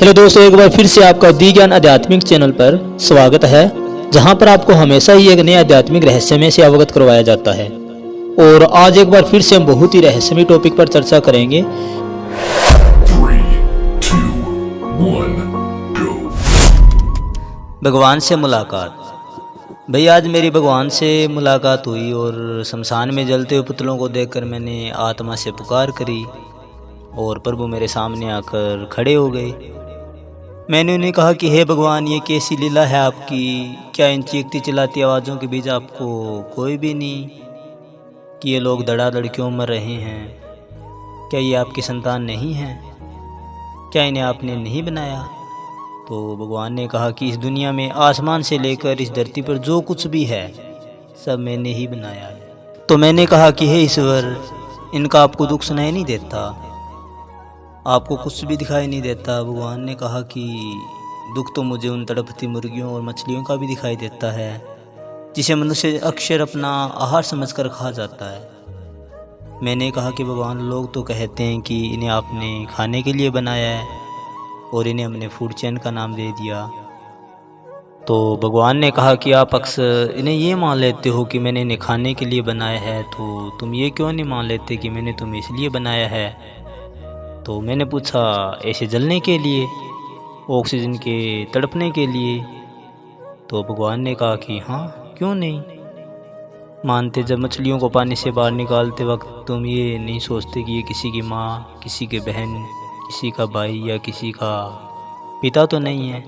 Hello दोस्तों, एक बार फिर से आपका दी ज्ञान आध्यात्मिक चैनल पर स्वागत है, जहां पर आपको हमेशा ही एक नए आध्यात्मिक रहस्यमय से अवगत करवाया जाता है। और आज एक बार फिर से हम बहुत ही रहस्यमय टॉपिक पर चर्चा करेंगे। 3, 2, 1, go. भगवान से मुलाकात। भाई आज मेरी भगवान से मुलाकात हुई और शमशान में जलते हुए पुतलों को देखकर मैंने आत्मा से पुकार करी और प्रभु मेरे सामने आकर खड़े हो गए। मैंने उन्हें कहा कि हे भगवान, ये कैसी लीला है आपकी? क्या इन चीखती चिल्लाती आवाज़ों के बीच आपको कोई भी नहीं कि ये लोग धड़ाधड़ क्यों मर रहे हैं? क्या ये आपकी संतान नहीं हैं? क्या इन्हें आपने नहीं बनाया? तो भगवान ने कहा कि इस दुनिया में आसमान से लेकर इस धरती पर जो कुछ भी है सब मैंने ही बनाया है। तो मैंने कहा कि हे ईश्वर, इनका आपको दुख सुनाई नहीं देता? आपको कुछ भी दिखाई नहीं देता? भगवान ने कहा कि दुख तो मुझे उन तड़पती मुर्गियों और मछलियों का भी दिखाई देता है जिसे मनुष्य अक्सर अपना आहार समझकर खा जाता है। मैंने कहा कि भगवान, लोग तो कहते हैं कि इन्हें आपने खाने के लिए बनाया है और इन्हें हमने फूड चेन का नाम दे दिया। तो भगवान ने कहा कि आप अक्सर इन्हें ये मान लेते हो कि मैंने इन्हें खाने के लिए बनाया है, तो तुम ये क्यों नहीं मान लेते कि मैंने तुम्हें इसलिए बनाया है? तो मैंने पूछा, ऐसे जलने के लिए, ऑक्सीजन के तड़पने के लिए? तो भगवान ने कहा कि हाँ, क्यों नहीं मानते। जब मछलियों को पानी से बाहर निकालते वक्त तुम ये नहीं सोचते कि ये किसी की माँ, किसी की बहन, किसी का भाई या किसी का पिता तो नहीं है।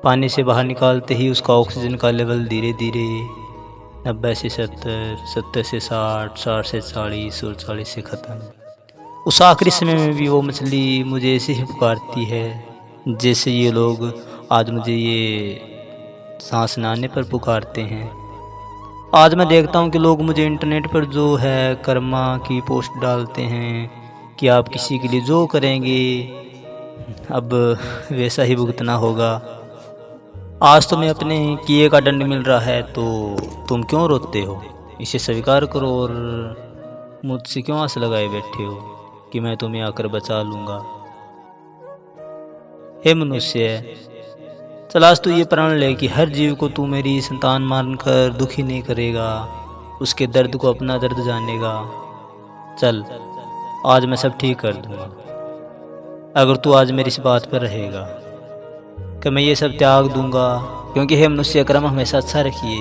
पानी से बाहर निकालते ही उसका ऑक्सीजन का लेवल धीरे धीरे 90 से 70, 70 से 60, 60 से 40 और 40 से ख़त्म। उस आखिरी समय में भी वो मछली मुझे ऐसे ही पुकारती है जैसे ये लोग आज मुझे ये सांस न आने पर पुकारते हैं। आज मैं देखता हूँ कि लोग मुझे इंटरनेट पर जो है कर्मा की पोस्ट डालते हैं कि आप किसी के लिए जो करेंगे अब वैसा ही भुगतना होगा। आज तुम्हें अपने किए का दंड मिल रहा है तो तुम क्यों रोते हो? इसे स्वीकार करो और मुझसे क्यों आस लगाए बैठे हो कि मैं तुम्हें आकर बचा लूँगा। हे मनुष्य, चल आज तू ये प्रण ले कि हर जीव को तू मेरी संतान मानकर दुखी नहीं करेगा, उसके दर्द को अपना दर्द जानेगा। चल आज मैं सब ठीक कर दूँगा अगर तू आज मेरी इस बात पर रहेगा कि मैं ये सब त्याग दूंगा। क्योंकि हे मनुष्य, कर्म हमेशा अच्छा रखिए।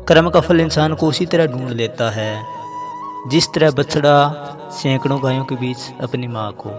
कर्म का फल इंसान को उसी तरह ढूंढ लेता है जिस तरह बछड़ा सैकड़ों गायों के बीच अपनी माँ को।